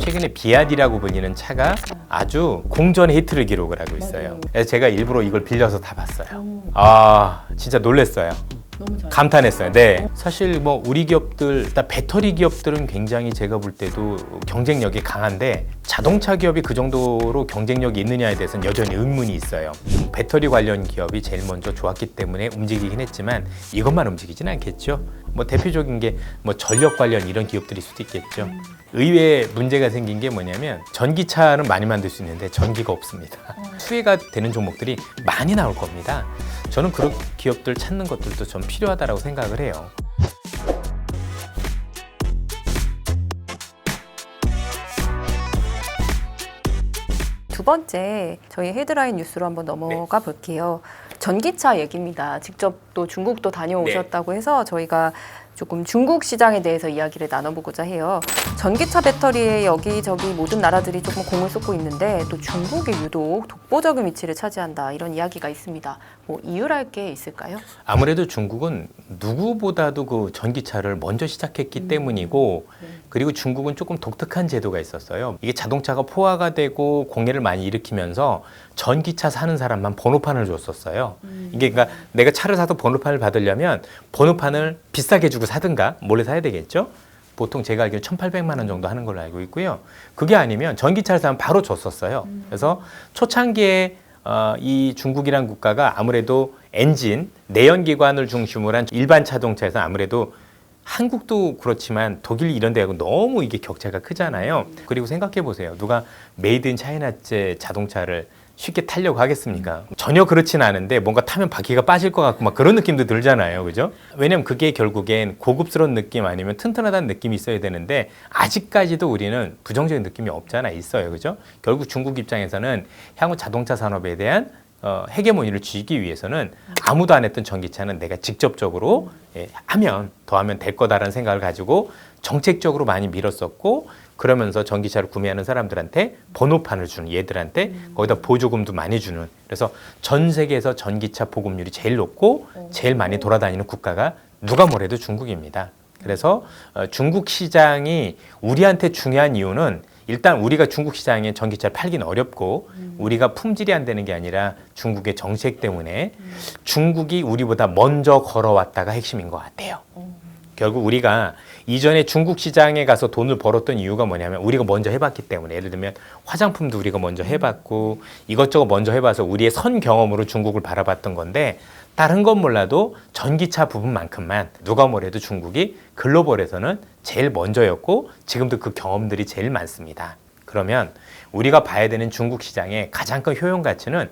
최근에 비아디라고 불리는 차가 아주 공전 히트를 기록을 하고 있어요. 그래서 제가 일부러 이걸 빌려서 타봤어요. 아, 진짜 놀랐어요. 너무 잘. 감탄했어요. 네. 사실 뭐 우리 기업들, 일단 배터리 기업들은 굉장히 제가 볼 때도 경쟁력이 강한데 자동차 기업이 그 정도로 경쟁력이 있느냐에 대해서는 여전히 의문이 있어요. 배터리 관련 기업이 제일 먼저 좋았기 때문에 움직이긴 했지만 이것만 움직이진 않겠죠. 뭐 대표적인 게 뭐 전력 관련 이런 기업들일 수도 있겠죠. 의외의 문제가 생긴 게 뭐냐면 전기차는 많이 만들 수 있는데 전기가 없습니다. 수혜가 되는 종목들이 많이 나올 겁니다. 저는 그런 기업들 찾는 것들도 좀 필요하다고 생각을 해요. 두 번째 저희 헤드라인 뉴스로 한번 넘어가 볼게요. 전기차 얘기입니다. 직접 또 중국도 다녀오셨다고 해서 저희가 조금 중국 시장에 대해서 이야기를 나눠보고자 해요. 전기차 배터리에 여기저기 모든 나라들이 조금 공을 쏟고 있는데 또 중국이 유독 독보적인 위치를 차지한다 이런 이야기가 있습니다. 뭐 이유랄 게 있을까요? 아무래도 중국은 누구보다도 그 전기차를 먼저 시작했기 때문이고 그리고 중국은 조금 독특한 제도가 있었어요. 이게 자동차가 포화가 되고 공해를 많이 일으키면서 전기차 사는 사람만 번호판을 줬었어요. 이게 그러니까 내가 차를 사서 번호판을 받으려면 번호판을 비싸게 주고 사든가 몰래 사야 되겠죠. 보통 제가 알기로 1,800만 원 정도 하는 걸로 알고 있고요. 그게 아니면 전기차를 사면 바로 줬었어요. 그래서 초창기에 이 중국이란 국가가 아무래도 엔진, 내연기관을 중심으로 한 일반 자동차에서 아무래도 한국도 그렇지만 독일 이런 데하고 너무 이게 격차가 크잖아요. 그리고 생각해 보세요. 누가 메이드 인 차이나제 자동차를 쉽게 타려고 하겠습니까? 전혀 그렇진 않은데 뭔가 타면 바퀴가 빠질 것 같고 막 그런 느낌도 들잖아요. 그죠? 왜냐면 그게 결국엔 고급스러운 느낌 아니면 튼튼하다는 느낌이 있어야 되는데 아직까지도 우리는 부정적인 느낌이 없잖아 있어요. 그죠? 결국 중국 입장에서는 향후 자동차 산업에 대한 헤게모니를 쥐기 위해서는 아무도 안 했던 전기차는 내가 직접적으로 더하면 될 거다라는 생각을 가지고 정책적으로 많이 밀었었고 그러면서 전기차를 구매하는 사람들한테 번호판을 주는 얘들한테 거기다 보조금도 많이 주는 그래서 전 세계에서 전기차 보급률이 제일 높고 제일 많이 돌아다니는 국가가 누가 뭐래도 중국입니다. 그래서 중국 시장이 우리한테 중요한 이유는 일단 우리가 중국 시장에 전기차를 팔기는 어렵고 우리가 품질이 안 되는 게 아니라 중국의 정책 때문에 중국이 우리보다 먼저 걸어왔다가 핵심인 것 같아요. 결국 우리가 이전에 중국 시장에 가서 돈을 벌었던 이유가 뭐냐면 우리가 먼저 해봤기 때문에 예를 들면 화장품도 우리가 먼저 해봤고 이것저것 먼저 해봐서 우리의 선 경험으로 중국을 바라봤던 건데 다른 건 몰라도 전기차 부분만큼만 누가 뭐래도 중국이 글로벌에서는 제일 먼저였고 지금도 그 경험들이 제일 많습니다. 그러면 우리가 봐야 되는 중국 시장의 가장 큰 효용 가치는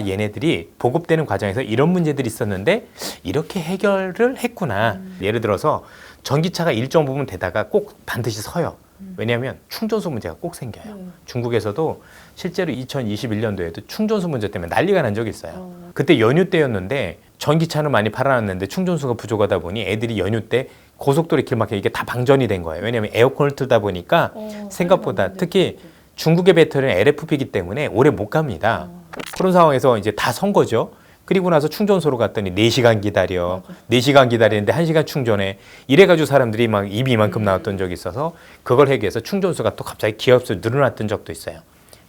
얘네들이 보급되는 과정에서 이런 문제들이 있었는데 이렇게 해결을 했구나. 예를 들어서 전기차가 일정 부분 되다가 꼭 반드시 서요. 왜냐하면 충전소 문제가 꼭 생겨요. 중국에서도 실제로 2021년도에도 충전소 문제 때문에 난리가 난 적이 있어요. 그때 연휴 때였는데 전기차는 많이 팔아놨는데 충전소가 부족하다 보니 애들이 연휴 때 고속도로 길막혀 이게 다 방전이 된 거예요. 왜냐하면 에어컨을 틀다 보니까 생각보다 특히 중국의 배터리는 LFP이기 때문에 오래 못 갑니다. 그런 상황에서 이제 다 선 거죠. 그리고 나서 충전소로 갔더니 4시간 기다려. 4시간 기다리는데 1시간 충전해. 이래가지고 사람들이 막 입이 이만큼 나왔던 적이 있어서 그걸 해결해서 충전소가 또 갑자기 기업수로 늘어났던 적도 있어요.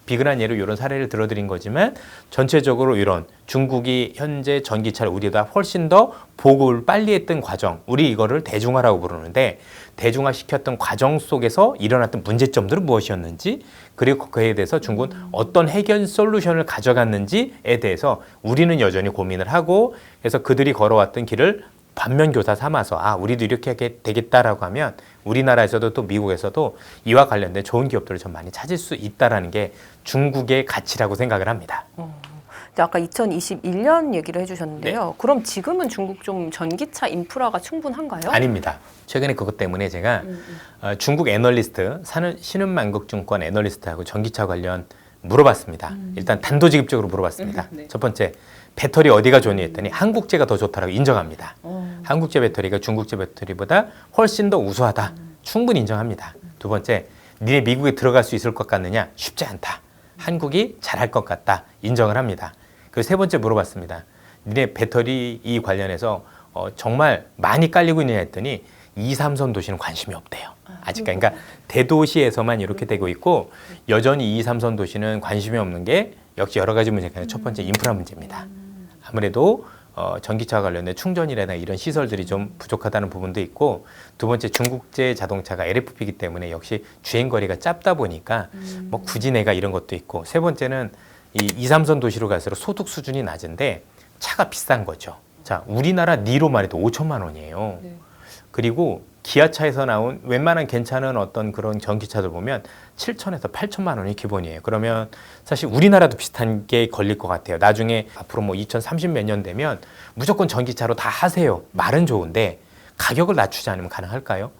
비근한 예로 이런 사례를 들어드린 거지만 전체적으로 이런 중국이 현재 전기차를 우리보다 훨씬 더 보급을 빨리 했던 과정, 우리 이거를 대중화라고 부르는데 대중화시켰던 과정 속에서 일어났던 문제점들은 무엇이었는지 그리고 그에 대해서 중국은 어떤 해결 솔루션을 가져갔는지에 대해서 우리는 여전히 고민을 하고 그래서 그들이 걸어왔던 길을 반면교사 삼아서 우리도 이렇게 하게 되겠다라고 하면 우리나라에서도 또 미국에서도 이와 관련된 좋은 기업들을 좀 많이 찾을 수 있다라는 게 중국의 가치라고 생각을 합니다. 근데 아까 2021년 얘기를 해주셨는데요. 네. 그럼 지금은 중국 좀 전기차 인프라가 충분한가요? 아닙니다. 최근에 그것 때문에 제가 중국 애널리스트, 신은만국증권 애널리스트하고 전기차 관련 물어봤습니다. 일단 단도직입적으로 물어봤습니다. 네. 첫 번째, 배터리 어디가 좋니 했더니 한국제가 더 좋다라고 인정합니다. 한국제 배터리가 중국제 배터리보다 훨씬 더 우수하다. 충분히 인정합니다. 두 번째, 니네 미국에 들어갈 수 있을 것 같느냐? 쉽지 않다. 한국이 잘할 것 같다. 인정을 합니다. 그 세 번째 물어봤습니다. 니네 배터리 이 관련해서 정말 많이 깔리고 있느냐 했더니 2, 3선 도시는 관심이 없대요. 아직 그러니까 대도시에서만 이렇게 되고 있고 여전히 2, 3선 도시는 관심이 없는 게 역시 여러 가지 문제가 있는데 첫 번째 인프라 문제입니다. 아무래도 전기차와 관련된 충전이라든가 이런 시설들이 좀 부족하다는 부분도 있고 두 번째 중국제 자동차가 LFP이기 때문에 역시 주행거리가 짧다 보니까 뭐 굳이 내가 이런 것도 있고 세 번째는 이 2, 3선 도시로 갈수록 소득 수준이 낮은데 차가 비싼 거죠. 자, 우리나라 니로만 해도 5천만 원이에요. 그리고 기아차에서 나온 웬만한 괜찮은 어떤 그런 전기차들 보면 7천에서 8천만 원이 기본이에요. 그러면 사실 우리나라도 비슷한 게 걸릴 것 같아요. 나중에 앞으로 뭐 2030 몇 년 되면 무조건 전기차로 다 하세요. 말은 좋은데 가격을 낮추지 않으면 가능할까요?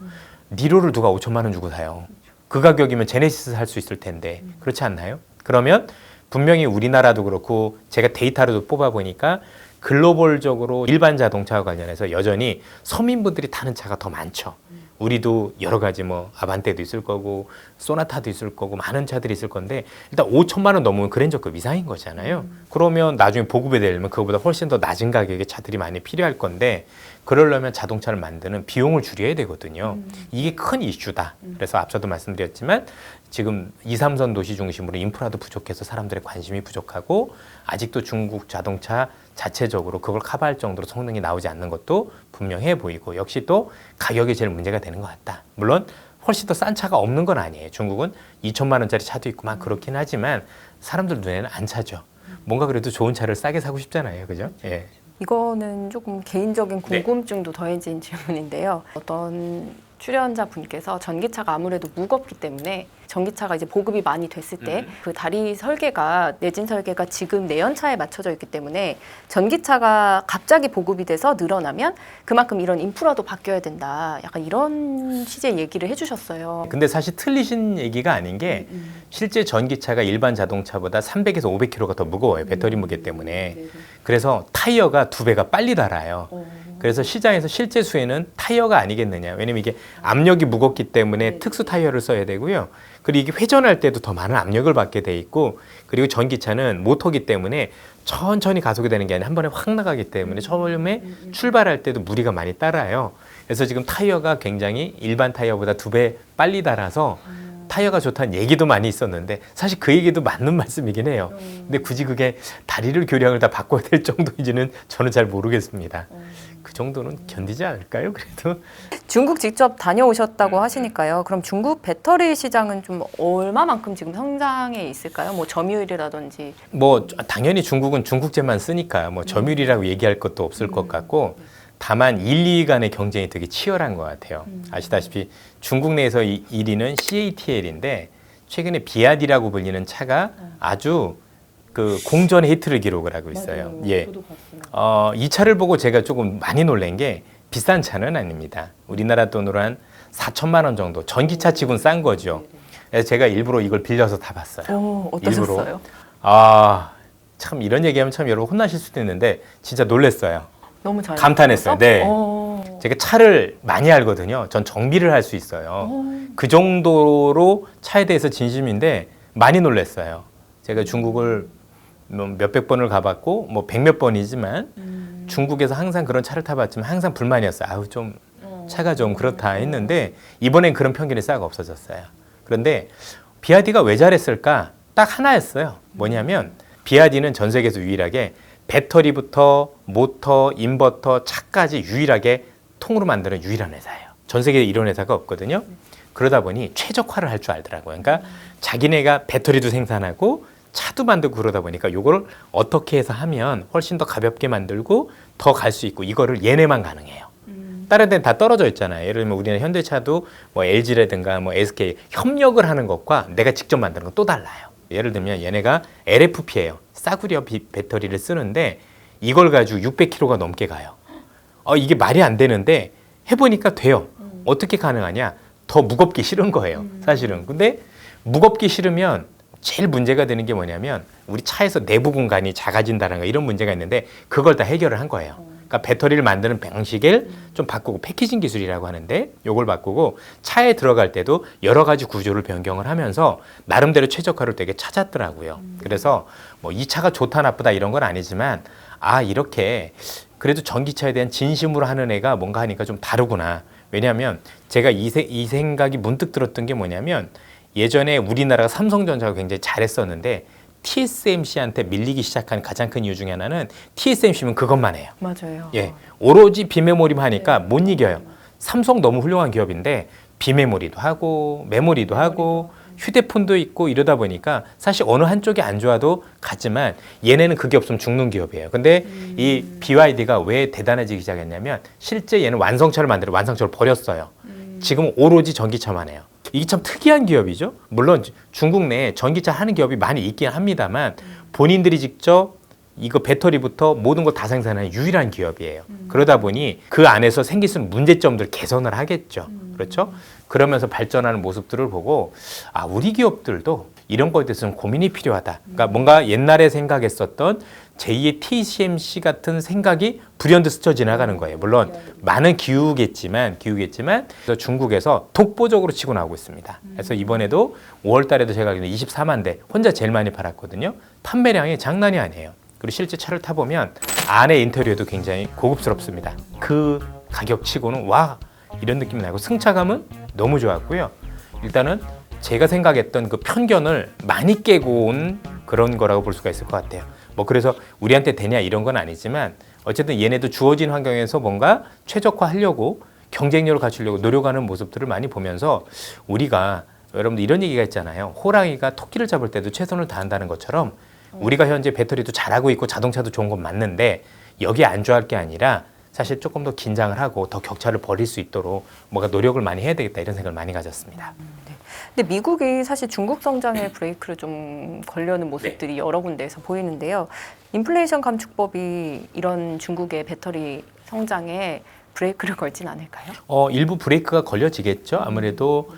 니로를 누가 5천만 원 주고 사요. 그 가격이면 제네시스 살 수 있을 텐데 그렇지 않나요? 그러면 분명히 우리나라도 그렇고 제가 데이터를 뽑아보니까 글로벌적으로 일반 자동차와 관련해서 여전히 서민분들이 타는 차가 더 많죠. 우리도 여러 가지 뭐 아반떼도 있을 거고 소나타도 있을 거고 많은 차들이 있을 건데 일단 5천만 원 넘으면 그랜저급 이상인 거잖아요. 그러면 나중에 보급이 되려면 그거보다 훨씬 더 낮은 가격의 차들이 많이 필요할 건데 그러려면 자동차를 만드는 비용을 줄여야 되거든요. 이게 큰 이슈다. 그래서 앞서도 말씀드렸지만 지금 2, 3선 도시 중심으로 인프라도 부족해서 사람들의 관심이 부족하고 아직도 중국 자동차 자체적으로 그걸 커버할 정도로 성능이 나오지 않는 것도 분명해 보이고 역시 또 가격이 제일 문제가 되는 것 같다. 물론 훨씬 더 싼 차가 없는 건 아니에요. 중국은 2천만 원짜리 차도 있고 막 그렇긴 하지만 사람들 눈에는 안 차죠. 뭔가 그래도 좋은 차를 싸게 사고 싶잖아요. 그죠? 예. 이거는 조금 개인적인 궁금증도 더해진 질문인데요. 어떤 출연자 분께서 전기차가 아무래도 무겁기 때문에 전기차가 이제 보급이 많이 됐을 때 그 다리 설계가 내진 설계가 지금 내연차에 맞춰져 있기 때문에 전기차가 갑자기 보급이 돼서 늘어나면 그만큼 이런 인프라도 바뀌어야 된다. 약간 이런 취지의 얘기를 해주셨어요. 근데 사실 틀리신 얘기가 아닌 게 실제 전기차가 일반 자동차보다 300에서 500kg가 더 무거워요. 배터리 무게 때문에. 그래서 타이어가 2배가 빨리 닳아요. 그래서 시장에서 실제 수에는 타이어가 아니겠느냐. 왜냐면 이게 압력이 무겁기 때문에 특수 타이어를 써야 되고요. 그리고 이게 회전할 때도 더 많은 압력을 받게 돼 있고 그리고 전기차는 모터기 때문에 천천히 가속이 되는 게 아니라 한 번에 확 나가기 때문에 처음에 출발할 때도 무리가 많이 따라요. 그래서 지금 타이어가 굉장히 일반 타이어보다 2배 빨리 닳아서 타이어가 좋다는 얘기도 많이 있었는데 사실 그 얘기도 맞는 말씀이긴 해요. 근데 굳이 그게 다리를 교량을 다 바꿔야 될 정도인지는 저는 잘 모르겠습니다. 그 정도는 견디지 않을까요? 그래도 중국 직접 다녀오셨다고 하시니까요. 그럼 중국 배터리 시장은 좀 얼마만큼 지금 성장해 있을까요? 뭐 점유율이라든지. 뭐 당연히 중국은 중국제만 쓰니까 뭐 점유율이라고 얘기할 것도 없을 것 같고 다만 1, 2위 간의 경쟁이 되게 치열한 것 같아요. 아시다시피 중국 내에서 1위는 CATL인데 최근에 비아디라고 불리는 차가 아주 그 공전 히트를 기록을 하고 있어요. 맞아요. 예. 저도 봤어요. 이 차를 보고 제가 조금 많이 놀란 게 비싼 차는 아닙니다. 우리나라 돈으로 한 4천만 원 정도. 전기차 치고는 싼 거죠. 그래서 제가 일부러 이걸 빌려서 타봤어요. 어떠셨어요? 참 이런 얘기하면 참 여러분 혼나실 수도 있는데 진짜 놀랐어요. 너무 잘 감탄했어요. 네. 어. 제가 차를 많이 알거든요. 전 정비를 할 수 있어요. 그 정도로 차에 대해서 진심인데 많이 놀랐어요. 제가 중국을 뭐 몇백 번을 가봤고 뭐 100몇 번이지만 중국에서 항상 그런 차를 타봤지만 항상 불만이었어요. 아우 좀 차가 좀 그렇다 했는데 이번엔 그런 편견이 싹 없어졌어요. 그런데 비아디가 왜 잘했을까? 딱 하나였어요. 뭐냐면 비아디는 전 세계에서 유일하게 배터리부터 모터, 인버터, 차까지 유일하게 통으로 만드는 유일한 회사예요. 전 세계에 이런 회사가 없거든요. 그러다 보니 최적화를 할 줄 알더라고요. 그러니까 자기네가 배터리도 생산하고 차도 만들고 그러다 보니까 이거를 어떻게 해서 하면 훨씬 더 가볍게 만들고 더 갈 수 있고 이거를 얘네만 가능해요. 다른 데는 다 떨어져 있잖아요. 예를 들면 우리나라 현대차도 뭐 LG라든가 뭐 SK 협력을 하는 것과 내가 직접 만드는 건 또 달라요. 예를 들면 얘네가 LFP예요. 싸구려 배터리를 쓰는데 이걸 가지고 600km가 넘게 가요. 이게 말이 안 되는데 해보니까 돼요. 어떻게 가능하냐? 더 무겁기 싫은 거예요. 사실은. 근데 무겁기 싫으면 제일 문제가 되는 게 뭐냐면 우리 차에서 내부 공간이 작아진다는 거 이런 문제가 있는데 그걸 다 해결을 한 거예요. 그러니까 배터리를 만드는 방식을 좀 바꾸고 패키징 기술이라고 하는데 요걸 바꾸고 차에 들어갈 때도 여러 가지 구조를 변경을 하면서 나름대로 최적화를 되게 찾았더라고요. 그래서 뭐 이 차가 좋다 나쁘다 이런 건 아니지만 이렇게 그래도 전기차에 대한 진심으로 하는 애가 뭔가 하니까 좀 다르구나. 왜냐하면 제가 이 생각이 문득 들었던 게 뭐냐면 예전에 우리나라가 삼성전자가 굉장히 잘했었는데 TSMC한테 밀리기 시작한 가장 큰 이유 중에 하나는 TSMC면 그것만 해요. 맞아요. 예, 오로지 비메모리만 하니까 못 이겨요. 삼성 너무 훌륭한 기업인데 비메모리도 하고 메모리도 하고 휴대폰도 있고 이러다 보니까 사실 어느 한쪽이 안 좋아도 같지만 얘네는 그게 없으면 죽는 기업이에요. 근데 이 BYD가 왜 대단해지기 시작했냐면 실제 얘는 완성차를 만들어 완성차를 버렸어요. 지금 오로지 전기차만 해요. 이게 참 특이한 기업이죠. 물론 중국 내에 전기차 하는 기업이 많이 있긴 합니다만 본인들이 직접 이거 배터리부터 모든 걸 다 생산하는 유일한 기업이에요. 그러다 보니 그 안에서 생길 수 있는 문제점들 개선을 하겠죠. 그렇죠? 그러면서 발전하는 모습들을 보고 아, 우리 기업들도 이런 거에 대해서 좀 고민이 필요하다. 그러니까 뭔가 옛날에 생각했었던 제2의 TSMC 같은 생각이 불현듯 스쳐 지나가는 거예요. 물론 많은 기우겠지만 그래서 중국에서 독보적으로 치고 나오고 있습니다. 그래서 이번에도 5월 달에도 제가 알기로는 24만 대 혼자 제일 많이 팔았거든요. 판매량이 장난이 아니에요. 그리고 실제 차를 타보면 안에 인테리어도 굉장히 고급스럽습니다. 그 가격치고는 와 이런 느낌이 나고 승차감은 너무 좋았고요. 일단은 제가 생각했던 그 편견을 많이 깨고 온 그런 거라고 볼 수가 있을 것 같아요. 뭐 그래서 우리한테 되냐 이런 건 아니지만 어쨌든 얘네도 주어진 환경에서 뭔가 최적화하려고 경쟁력을 갖추려고 노력하는 모습들을 많이 보면서 우리가 여러분들 이런 얘기가 있잖아요. 호랑이가 토끼를 잡을 때도 최선을 다한다는 것처럼 우리가 현재 배터리도 잘하고 있고 자동차도 좋은 건 맞는데 여기에 안주할 게 아니라 사실 조금 더 긴장을 하고 더 격차를 벌일 수 있도록 뭔가 노력을 많이 해야 되겠다 이런 생각을 많이 가졌습니다. 네. 근데 미국이 사실 중국 성장에 브레이크를 좀 걸려는 모습들이 여러 군데에서 보이는데요. 인플레이션 감축법이 이런 중국의 배터리 성장에 브레이크를 걸진 않을까요? 일부 브레이크가 걸려지겠죠. 아무래도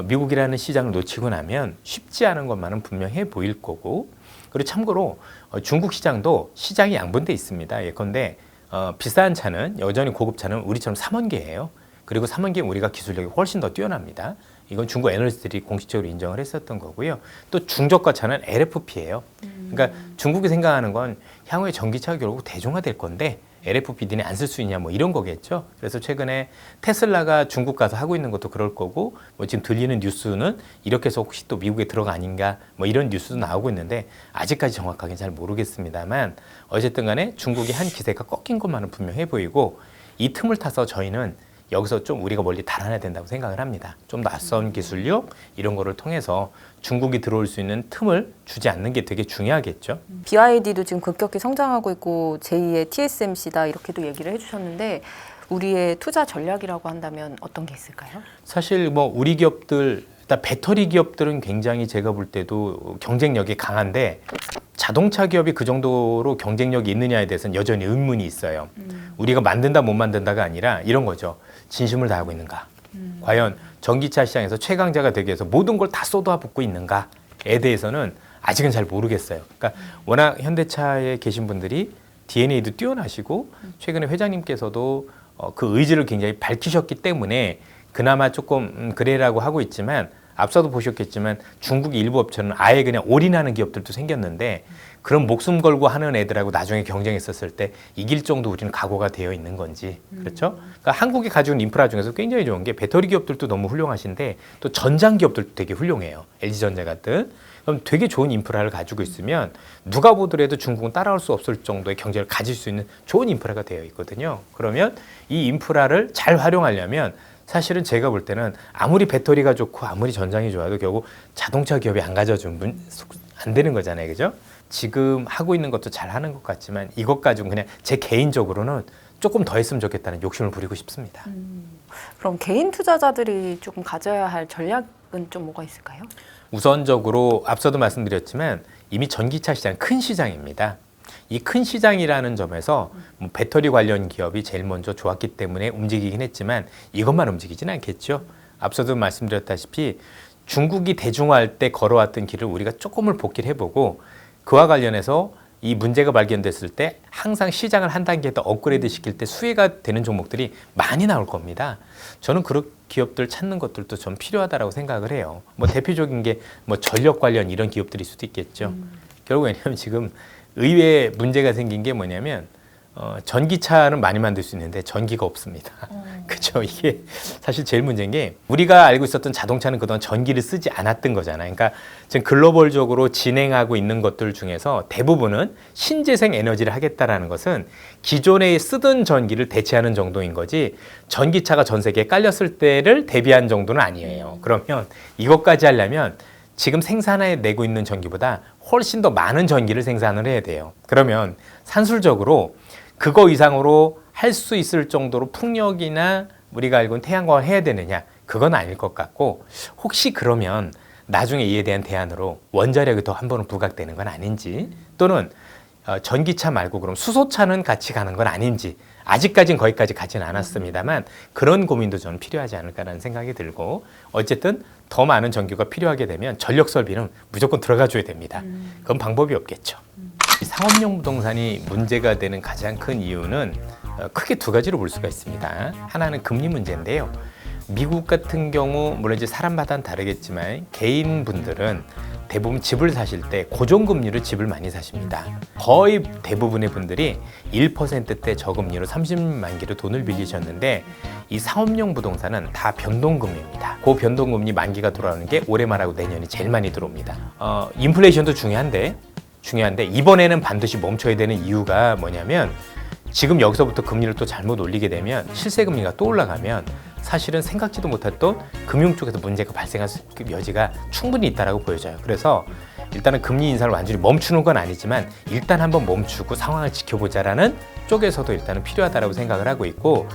미국이라는 시장을 놓치고 나면 쉽지 않은 것만은 분명해 보일 거고 그리고 참고로 중국 시장도 시장이 양분돼 있습니다. 예컨대 비싼 차는 여전히 고급 차는 우리처럼 3원기예요. 그리고 3원기는 우리가 기술력이 훨씬 더 뛰어납니다. 이건 중국 애널리스트들이 공식적으로 인정을 했었던 거고요. 또 중저가 차는 LFP예요. 그러니까 중국이 생각하는 건 향후에 전기차가 결국 대중화될 건데 LFP 니네 안 쓸 수 있냐 뭐 이런 거겠죠. 그래서 최근에 테슬라가 중국 가서 하고 있는 것도 그럴 거고 뭐 지금 들리는 뉴스는 이렇게 해서 혹시 또 미국에 들어가 아닌가 뭐 이런 뉴스도 나오고 있는데 아직까지 정확하게 잘 모르겠습니다만 어쨌든 간에 중국이 한 기세가 꺾인 것만은 분명해 보이고 이 틈을 타서 저희는 여기서 좀 우리가 멀리 달아나야 된다고 생각을 합니다. 좀 낯선 기술력 이런 거를 통해서 중국이 들어올 수 있는 틈을 주지 않는 게 되게 중요하겠죠. BYD도 지금 급격히 성장하고 있고 제2의 TSMC다 이렇게도 얘기를 해주셨는데 우리의 투자 전략이라고 한다면 어떤 게 있을까요? 사실 뭐 우리 기업들 일단 배터리 기업들은 굉장히 제가 볼 때도 경쟁력이 강한데 자동차 기업이 그 정도로 경쟁력이 있느냐에 대해서는 여전히 의문이 있어요. 우리가 만든다 못 만든다가 아니라 이런 거죠. 진심을 다하고 있는가? 과연 전기차 시장에서 최강자가 되기 위해서 모든 걸 다 쏟아붓고 있는가에 대해서는 아직은 잘 모르겠어요. 그러니까 워낙 현대차에 계신 분들이 DNA도 뛰어나시고 최근에 회장님께서도 그 의지를 굉장히 밝히셨기 때문에 그나마 조금 그래라고 하고 있지만 앞서도 보셨겠지만 중국 일부 업체는 아예 그냥 올인하는 기업들도 생겼는데 그런 목숨 걸고 하는 애들하고 나중에 경쟁했었을 때 이길 정도 우리는 각오가 되어 있는 건지 그렇죠? 그러니까 한국이 가지고 있는 인프라 중에서 굉장히 좋은 게 배터리 기업들도 너무 훌륭하신데 또 전장 기업들도 되게 훌륭해요. LG전자 같은. 그럼 되게 좋은 인프라를 가지고 있으면 누가 보더라도 중국은 따라올 수 없을 정도의 경제를 가질 수 있는 좋은 인프라가 되어 있거든요. 그러면 이 인프라를 잘 활용하려면 사실은 제가 볼 때는 아무리 배터리가 좋고 아무리 전장이 좋아도 결국 자동차 기업이 안 가져주면 안 되는 거잖아요. 그죠? 지금 하고 있는 것도 잘 하는 것 같지만 이것 가지고 그냥 제 개인적으로는 조금 더 했으면 좋겠다는 욕심을 부리고 싶습니다. 그럼 개인 투자자들이 조금 가져야 할 전략은 좀 뭐가 있을까요? 우선적으로 앞서도 말씀드렸지만 이미 전기차 시장 큰 시장입니다. 이 큰 시장이라는 점에서 뭐 배터리 관련 기업이 제일 먼저 좋았기 때문에 움직이긴 했지만 이것만 움직이진 않겠죠. 앞서도 말씀드렸다시피 중국이 대중화할 때 걸어왔던 길을 우리가 조금을 복기를 해보고 그와 관련해서 이 문제가 발견됐을 때 항상 시장을 한 단계 더 업그레이드 시킬 때 수혜가 되는 종목들이 많이 나올 겁니다. 저는 그런 기업들 찾는 것들도 좀 필요하다고 생각을 해요. 뭐 대표적인 게 뭐 전력 관련 이런 기업들일 수도 있겠죠. 결국 왜냐하면 지금 의외의 문제가 생긴 게 뭐냐면 전기차는 많이 만들 수 있는데 전기가 없습니다. 그렇죠. 이게 사실 제일 문제인 게 우리가 알고 있었던 자동차는 그동안 전기를 쓰지 않았던 거잖아요. 그러니까 지금 글로벌적으로 진행하고 있는 것들 중에서 대부분은 신재생 에너지를 하겠다라는 것은 기존에 쓰던 전기를 대체하는 정도인 거지 전기차가 전 세계에 깔렸을 때를 대비한 정도는 아니에요. 그러면 이것까지 하려면 지금 생산해내고 있는 전기보다 훨씬 더 많은 전기를 생산을 해야 돼요. 그러면 산술적으로 그거 이상으로 할 수 있을 정도로 풍력이나 우리가 알고 있는 태양광을 해야 되느냐? 그건 아닐 것 같고 혹시 그러면 나중에 이에 대한 대안으로 원자력이 더 한 번은 부각되는 건 아닌지 또는 전기차 말고 그럼 수소차는 같이 가는 건 아닌지 아직까지는 거기까지 가지는 않았습니다만 그런 고민도 저는 필요하지 않을까라는 생각이 들고 어쨌든 더 많은 전기가 필요하게 되면 전력 설비는 무조건 들어가 줘야 됩니다. 그건 방법이 없겠죠. 이 상업용 부동산이 문제가 되는 가장 큰 이유는 크게 두 가지로 볼 수가 있습니다. 하나는 금리 문제인데요. 미국 같은 경우 물론 이제 사람마다는 다르겠지만 개인분들은 대부분 집을 사실 때 고정금리로 집을 많이 사십니다. 거의 대부분의 분들이 1%대 저금리로 30만 기로 돈을 빌리셨는데 이 상업용 부동산은 다 변동금리입니다. 그 변동금리 만기가 돌아오는 게 올해 말하고 내년이 제일 많이 들어옵니다. 인플레이션도 중요한데 이번에는 반드시 멈춰야 되는 이유가 뭐냐면 지금 여기서부터 금리를 또 잘못 올리게 되면 실세 금리가 또 올라가면 사실은 생각지도 못했던 금융 쪽에서 문제가 발생할 여지가 충분히 있다라고 보여져요. 그래서 일단은 금리 인상을 완전히 멈추는 건 아니지만 일단 한번 멈추고 상황을 지켜보자라는 쪽에서도 일단은 필요하다라고 생각을 하고 있고